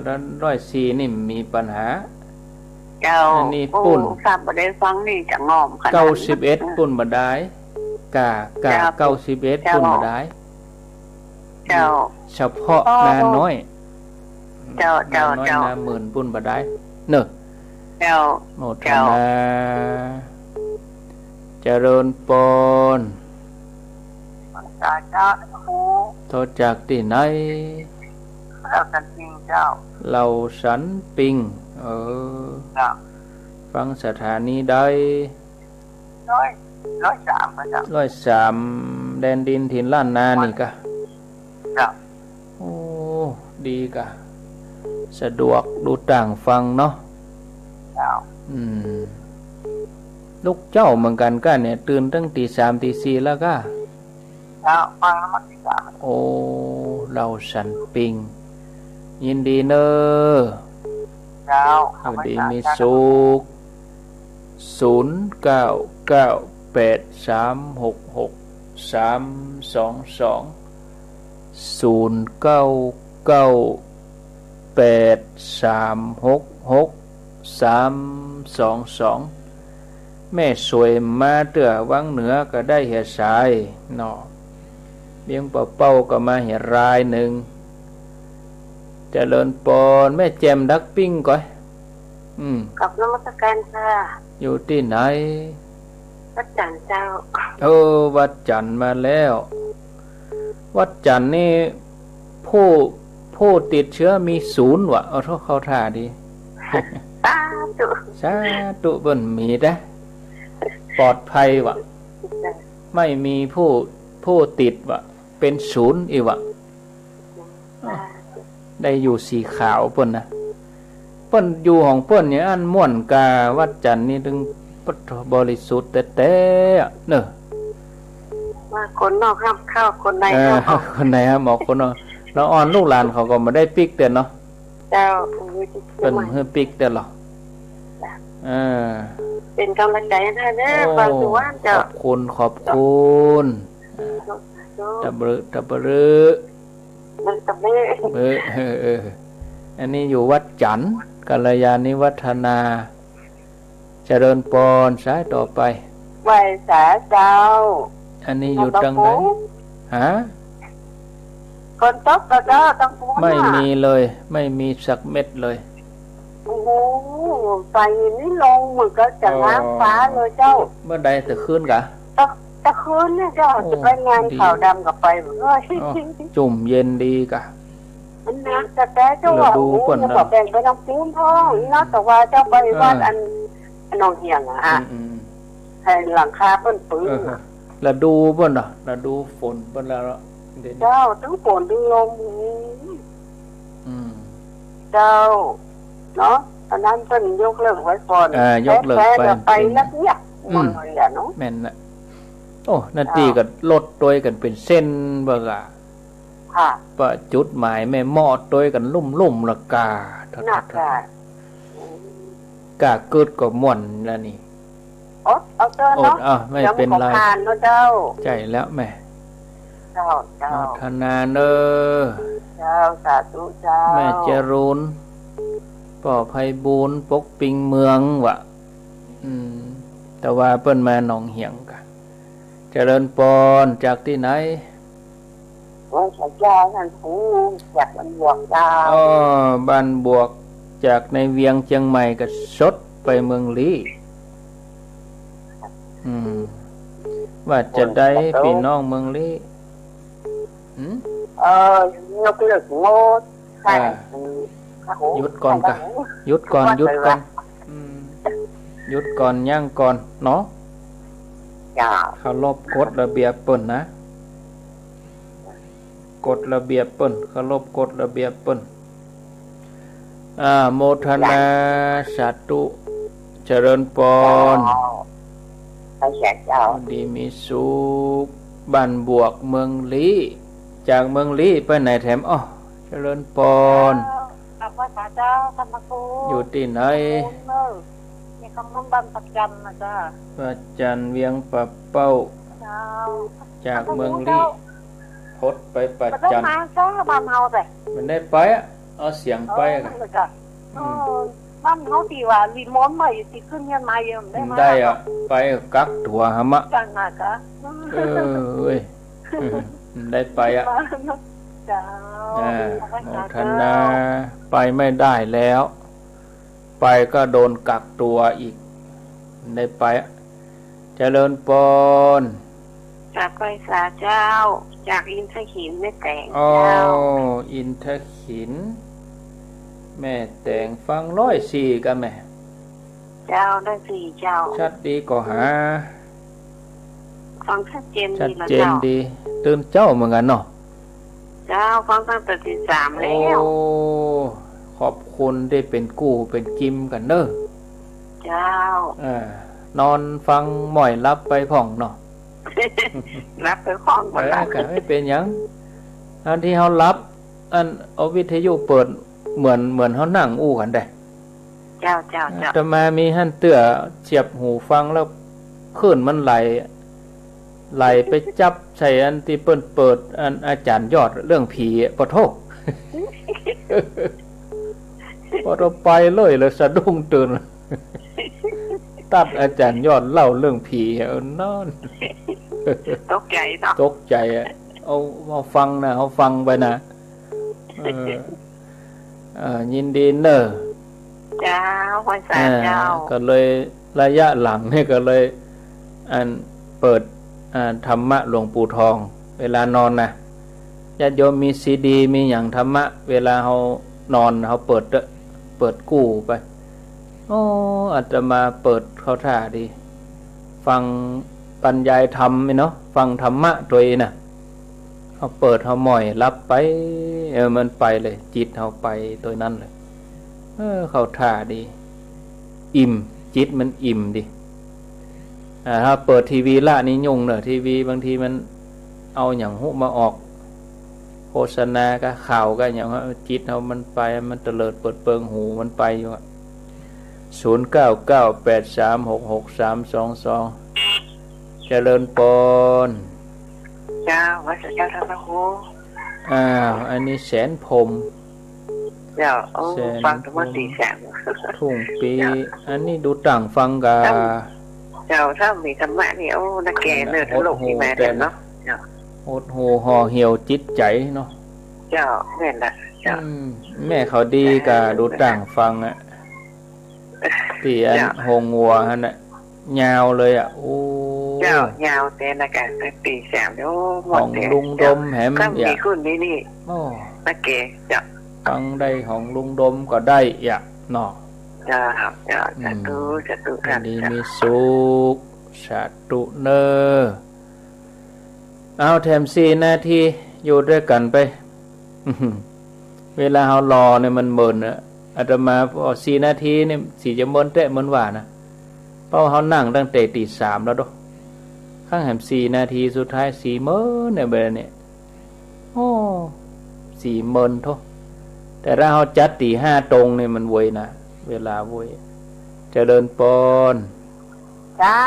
แล้ว104นี่มีปัญหาเจ้าอันนี้ปุ่นทราบบ่ได้ฟังนี่จะงอมขนาด91ปุ่นบ่ได้กา91ปุ่นบ่ได้เจ้าเฉพาะนาน้อยเจ้านาหมื่นปุ่นบ่ได้เนอะเจ้าโมทนาเจริญปนโทษจากที่ไหนเราสันปิงเจ้าเราสันปิงฟังสถานีได้103แดนดินถิ่นล้านนานี่กะโอ้ดีกะสะดวกดูต่างฟังเนาะลูกเจ้าเหมือนกันก็เนี่ยตื่นตั้งตี3ตี4แล้วก็ฟังแล้วมันตี3โอ้เราสันปิงยินดีเนอเจ้าอยู่ดีมีสุข0998366322แม่สวยมาเตื้อวังเหนือก็ได้เหียสายเนาะเบียงเป่าก็มาเหียรายหนึ่งเจริญปนแม่แจมดักปิ้งก่อยกับนมัสการค่ะอยู่ที่ไหนวัดจันทร์เจ้าวัดจันทร์มาแล้ววัดจันทร์นี่ผู้ติดเชื้อมี0ว่ะเอาเข้าท่าดีสาธุเบิ่นมีนะปลอดภัยว่ะไม่มีผู้ติดว่ะเป็น0อีกว่ะได้อยู่สีขาวเพิ่นนะเพิ่นอยู่ของเพิ่นเนี่ยอันม่วนกาวัดจันทร์นี่ถึงบริสุทธิ์แต่เนอะว่าคนนอกห้ามเข้าคนในเข้าคนในฮะหมอคนนอกแล้วอ่อนลูกหลานเขาก็มาได้ปิกเตือนเนาะเจ้าเป็นเฮือปิกเตือนหรอเป็นกำลังใจให้ท่านเด้อฟังสุวรรณเจ้าขอบคุณตะบรึอันนี้อยู่วัดจันทร์กัลยาณิวัฒนาเจริญปนสายต่อไปไหวสาเจ้าอันนี้อยู่ตรงไหนฮะคนตกก็เจ้าต้องพูดไม่มีเลยไม่มีสักเม็ดเลยโอ้โหไฟนี่ลงเหมือนก็จะง้างฟ้าเลยเจ้าเมื่อใดจะขึ้นกะตะคืนเนี่ยเจ้าจะไปงานข่าวดำกับไปเลย จุ่มเย็นดีกะมันนักแต่เจ้าว่าโอ้โหบอกแบ่งไปต้องปูนท้องนะแต่ว่าเจ้าไปวัดอันนองเหียงให้หลังคาเปิ้นปื้นแล้วดูเปิ้นน่ะแล้วดูฝนเปิ้นแล้วเจ้าทั้งฝนทั้งลมเจ้าเนาะอันนั้นเปิ้นยกเลิกไว้ก่อนยกเลิกไปแล้วเนี่ยมันเลยอ่ะเนาะแม่นน่ะโอ้นาทีก็ลดตัวกันเป็นเส้นบ่กะค่ะประจุดหมายแม่มอดตัวกันลุ่มๆละกานักกะเกิดก็ม่วนแล้วนี่เอาเจ้าเนาะไม่เป็นไรเจ้าใจแล้วแม่เจ้าธนาเนอเจ้าสาธุเจ้าแม่เจรูนป่อไพบูลย์ปกปิงเมืองวะแต่ว่าเปิ้นมาหนองเหียงกะเจริญปนจากที่ไหนว่าสัญญาท่านผู้จากบ้านบวกเจ้าบ้านบวกจากในเวียงเชียงใหม่ก็สดไปเมืองลี้ว่าจะได้พี่น้องเมืองลี้ยกเลิกงดหยุดก่อนกะหยุดก่อนหยุดย่างก่อนเนาะเคารพกฎระเบียบเปิ้นนะกฎระเบียบเปิ้นเคารพกฎระเบียบเปิ้นโมทนาสาธุเจริญปนดีมีสุขบ้านบวกเมืองลี้จากเมืองลี้ไปไหนแถมเจริญปนอยู่ที่ไหนมีคำนำบันประจันนะจ๊ะประจันเวียงปะเป้า จากเมืองลี้พดไปปัจจันทร์ มาซ้อบ้านเฮาแต่ มันได้ไปอ่ะเอาเสียงไปกัน บ้านเฮาตีว่ารีโมทใหม่สิขึ้นเงินมาเยอะได้อ่ะไปกักตัวหามะ จังน่ะกะ เว้ยได้ไปอ่ะ จ้า โมทนาไปไม่ได้แล้ว ไปก็โดนกักตัวอีกได้ไปอ่ะเจริญปน จากไปสาเจ้าจากอินทขินไม่แต่ง อ๋อ เจ้า อินทขินแม่แต่งฟัง104กันแม่ เจ้าได้สี่เจ้า ชัดดีก็หา ฟังชัดเจน ชัด ดีแล้ว เจน เจ้า ดีตื่นเจ้าเหมือนกันเนาะ เจ้าฟังตั้งแต่ตี 3แล้ว โอ้ขอบคุณได้เป็นกู้เป็นกิมกันเนอะ เจ้า นอนฟังหม่อยรับไปผ่องเนาะ รับไปคล้องหมดแล้ว ก็ไม่เป็นหยังอันที่เขารับอันเอาวิทยุเปิดเหมือนเขานั่งอู้กันได้ เจ้าเจ้า แต่มามีหั่นเตื้อเสียบหูฟังแล้วคลื่นมันไหลไปจับใส่อันที่เปิดอันอาจารย์ยอดเรื่องผีปะโทษ พอเราไปเลยสะดุ้งตื่น ตัดอาจารย์ยอดเล่าเรื่องผีนอน ตกใจเนาะ ตกใจเอาฟังนะเขาฟังไปนะยินดีเนอะ เจ้าภาษาเจ้า ก็เลยระยะหลังนี่ก็เลยเปิดธรรมะหลวงปู่ทอง เวลานอนนะญาติโยมมีซีดีมีอย่างธรรมะเวลาเขานอนเขาเปิดกู้ไปโอ้อาตมาเปิดเข้าท่าดีฟังบรรยายธรรมเนาะฟังธรรมะตัวเองนะเขาเปิดเขาหม่อยรับไปมันไปเลยจิตเขาไปตัวนั้นเลยเข้าท่าดีอิ่มจิตมันอิ่มดิถ้าเปิดทีวีละนี่ยุ่งเนอะทีวีบางทีมันเอาอย่างหุมาออกโฆษณาก็ข่าวก็อย่างว่าจิตเรามันไปมันเตลิดเปิดเปิงหูมันไปอยู่อะ0998366322เจริญปน เจ้าวัดเจ้าท่านพระครู อันนี้แสนพรม เจ้าฟังธรรมะตีแสง ทุ่งปีอันนี้ดูต่างฟังกา เจ้าถ้ามีธรรมะนี่นักแก่เนื้อทะลุที่แม่เด่นเนาะโหดหูห่อเหี่ยวจิตใจเนาะ เจ้าแม่นละเจ้า แม่เขาดีกาดูต่างฟังอะตีอันหงงัวฮะน่ะยาวเลยอ่ะโอ้เจ้ายาวแต่ละกันตีแสงเดี๋ยวหมดแต่ ลุงดมแหม ก็มีคุณนี่นักแก่เจ้าฟังได้ของลุงดมก็ได้อ่ะเนาะ เจ้าเจ้าจะตุกันดีมีสุขสาธุเนอเอาแถม4 นาทีอยู่ด้วยกันไป เวลาเรารอเนี่ยมันเมินอะอาตมาพอ4 นาทีเนี่ยสีจะเมินแต่เมินว่านะเพราะเขานั่งตั้งแต่ตี 3แล้วด้วยข้างแหม4 นาทีสุดท้าย4 เมินเนี่ยเบอร์เนี่ยโอ้4 เมินทุกแต่ถ้าเขาจัดตี 5ตรงเนี่ยมันเวยนะเวลาเวยเจริญปนเจ้า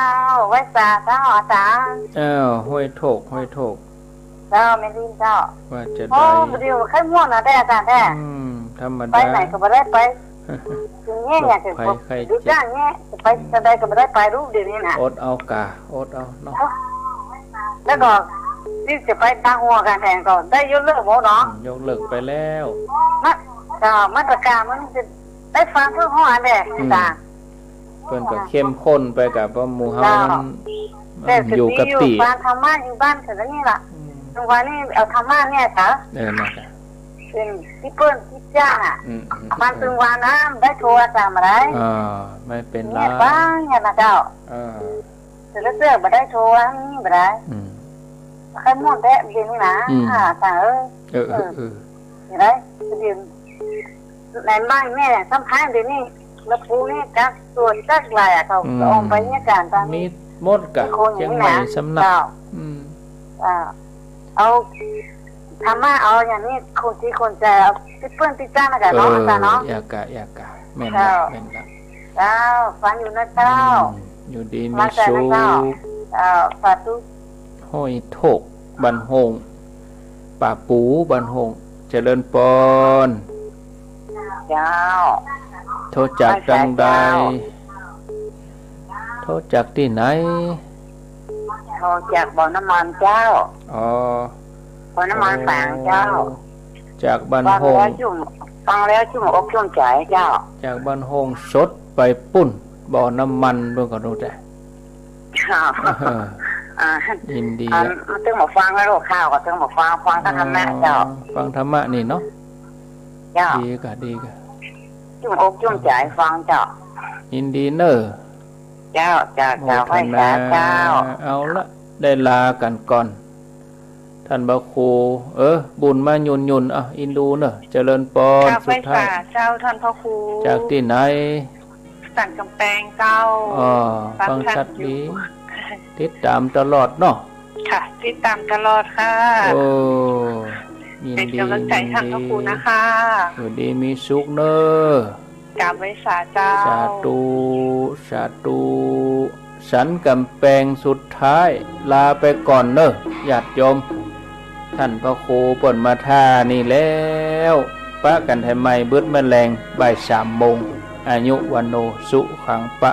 ไว้สาเจ้าอาจารย์ห้วยโถกเจ้าไม่ดินเจ้าว่าจะได้เดี๋ยวแค่ม่วงนะได้อาจารย์ได้ธรรมดาไปไหนก็ไม่ได้ไปถึงแง่เนี่ยถึงดูจ้างแง่ไปจะได้ก็ไม่ได้ไปรูปเดี๋ยวนี้นะอดเอาเนาะแล้วก็นี่จะไปทางหัวกันแทนก่อนได้ยกเลิกหมดเนาะยกเลิกไปแล้วมาตรการมันจะได้ฟังเพื่อห้องอันแรกจ้าเพิ่นก็เข้มข้นไปกับว่าหมู่เฮามันอยู่กับตีบ้านธรรมะอยู่บ้านแต่ละนี่ล่ะตรงวันนี้เอาธรรมะเนี่ยค่ะนะครับเป็นที่เปิ้นที่จ้ามันตึงวันน้ำได้โทรจำอะไรไม่เป็นไรเนี่ยบ้างเนี่ยนะเจ้าแต่ละเสื้อมาได้โทรนี่มาได้ใครม่วนแท้เดี๋ยวนี้นะจ้าอย่างไรเดี๋ยวในบ้านแม่สัมภาษณ์เดี๋ยวนี้แล้วผู้นี่จักส่วนจักลายเขาออกไปเนี่ยการตามมีหมดกับเชียงใหม่สำนักเอาธรรมะเอาอย่างนี้คนที่คนใจเอาที่เพื่อนที่จ้านะกันเนาะอาจารย์เนาะอยากกะแม่นละเจ้าฟังอยู่นะเจ้าอยู่ดีมีสุขสาธุโห ห้อยโถกบันหงป่าปูบันหงเจริญปอนเจ้าโทษจากดังใดโทษจากที่ไหนโทษจากบ่อน้ำมันเจ้าอ๋อบ่อน้ำมันฝางเจ้าจากบันหงฟังแล้วชุ่มอกชุ่มใจเจ้าจากบันหงสดไปปุ่นบ่อน้ำมันเบิ่งก่อนดูแต่ยินดีมันต้องมาฟังแล้วข้าวก็ต้องมาฟังธรรมะเจ้าฟังธรรมะนี่เนาะเจ้าดีกะชุ่มอกชุ่มใจฟังเจ้ายินดีเนอะเจ้าไว้สาเจ้าเอาละได้ลากันก่อนท่านบาครูบุญมายุนอินดูเนอะเจริญปอนสุดท้ายเจ้าท่านพ่อครูจากที่ไหนสั่นกำแพงเจ้าฟังชัดดีติดตามตลอดเนาะค่ะติดตามตลอดค่ะโอ้ยินดีเป็นกำลังใจท่านพ่อครูนะคะอยู่ดีมีสุขเนอะกราบไว้สาเจ้าสาธุสันกำแพงสุดท้ายลาไปก่อนเนอะญาติโยมท่านพระครูเปิ่นมาท่านี่แล้วปะกันให้ใหม่บึดแมลงบ่าย 3 โมงอายุวันโนสุขังปะ